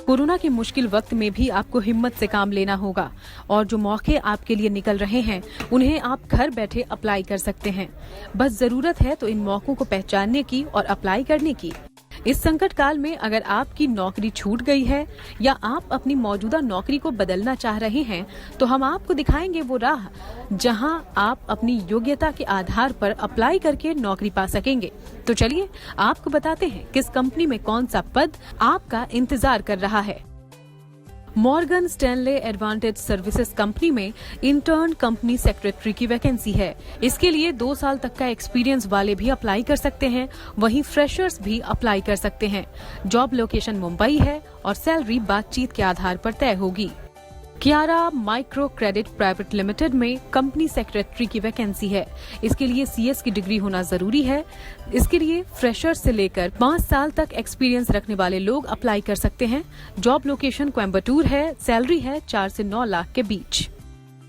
Corona के मुश्किल वक्त में भी आपको हिम्मत से काम लेना होगा और जो मौके आपके लिए निकल रहे हैं उन्हें आप घर बैठे अप्लाई कर सकते हैं। बस जरूरत है तो इन मौकों को पहचानने की और अप्लाई करने की। इस संकट काल में अगर आपकी नौकरी छूट गई है या आप अपनी मौजूदा नौकरी को बदलना चाह रहे हैं तो हम आपको दिखाएंगे वो राह जहां आप अपनी योग्यता के आधार पर अप्लाई करके नौकरी पा सकेंगे। तो चलिए आपको बताते हैं किस कंपनी में कौन सा पद आपका इंतजार कर रहा है। Morgan Stanley advantage services company में इंटर्न कंपनी सेक्रेटरी की वैकेंसी है। इसके लिए 2 साल तक का एक्सपीरियंस वाले भी अप्लाई कर सकते हैं, वहीं फ्रेशर्स भी अप्लाई कर सकते हैं। जॉब लोकेशन मुंबई है और सैलरी बातचीत के आधार पर तय होगी। Kiara micro credit private limited में कंपनी सेक्रेटरी की वैकेंसी है। इसके लिए CS की डिग्री होना जरूरी है। इसके लिए फ्रेशर से लेकर 5 साल तक एक्सपीरियंस रखने वाले लोग अप्लाई कर सकते हैं। जॉब लोकेशन कोयम्बटूर है। सैलरी है 4 से 9 लाख के बीच।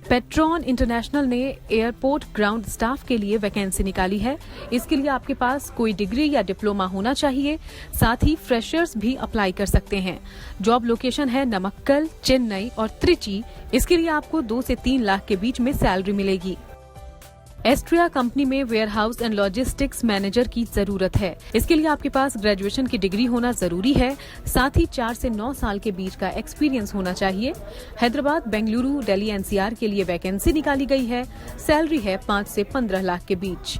पेट्रॉन इंटरनेशनल ने एयरपोर्ट ग्राउंड स्टाफ के लिए वैकेंसी निकाली है। इसके लिए आपके पास कोई डिग्री या डिप्लोमा होना चाहिए। साथ ही फ्रेशर्स भी अप्लाई कर सकते हैं। जॉब लोकेशन है नमक्कल, चेन्नई और त्रिची। इसके लिए आपको 2 से 3 लाख के बीच में सैलरी मिलेगी। एस्ट्रिया कंपनी में वेयरहाउस एंड लॉजिस्टिक्स मैनेजर की जरूरत है। इसके लिए आपके पास ग्रेजुएशन की डिग्री होना जरूरी है। साथ ही 4 से 9 साल के बीच का एक्सपीरियंस होना चाहिए। हैदराबाद, बेंगलुरु, दिल्ली NCR के लिए वैकेंसी निकाली गई है। सैलरी है 5 से 15 लाख के बीच।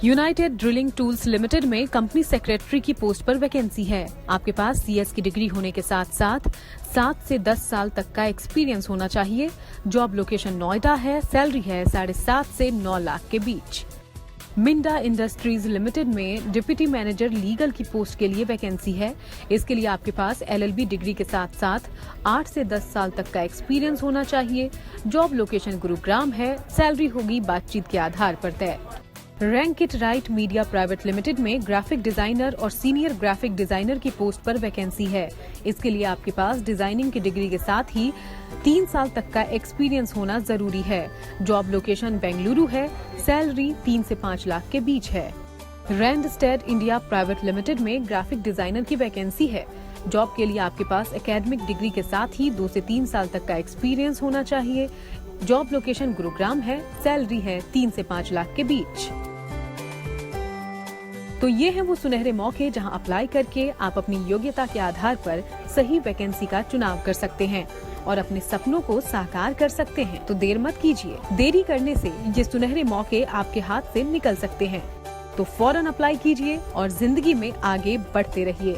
यूनाइटेड ड्रिलिंग टूल्स लिमिटेड में कंपनी सेक्रेटरी की पोस्ट पर वैकेंसी है। आपके पास CS की डिग्री होने के साथ साथ 7 से 10 साल तक का एक्सपीरियंस होना चाहिए। जॉब लोकेशन नोएडा है। सैलरी है 7.5 से 9 लाख के बीच। मिंडा इंडस्ट्रीज लिमिटेड में डिप्टी मैनेजर लीगल की पोस्ट के लिए वैकेंसी है। इसके लिए आपके पास LLB डिग्री के साथ साथ 8 से 10 साल तक का एक्सपीरियंस होना चाहिए। जॉब लोकेशन गुरुग्राम है। सैलरी होगी बातचीत के आधार पर तय। Rank it right media private limited में ग्राफिक डिजाइनर और सीनियर ग्राफिक डिजाइनर की पोस्ट पर वैकेंसी है। इसके लिए आपके पास डिजाइनिंग की डिग्री के साथ ही 3 साल तक का एक्सपीरियंस होना जरूरी है। जॉब लोकेशन बेंगलुरु है। सैलरी 3 से 5 लाख के बीच है। रैंडस्टेड इंडिया प्राइवेट लिमिटेड में ग्राफिक डिजाइनर की वैकेंसी है। जॉब के लिए आपके पास एकेडमिक डिग्री के साथ ही 2 से 3 साल तक का एक्सपीरियंस होना चाहिए। जॉब लोकेशन गुरुग्राम है। सैलरी है 3 से 5 लाख के बीच। तो ये हैं वो सुनहरे मौके जहां अप्लाई करके आप अपनी योग्यता के आधार पर सही वैकेंसी का चुनाव कर सकते हैं और अपने सपनों को साकार कर सकते हैं। तो देर मत कीजिए। देरी करने से ये सुनहरे मौके आपके हाथ से निकल सकते हैं। तो फौरन अप्लाई कीजिए और जिंदगी में आगे बढ़ते रहिए।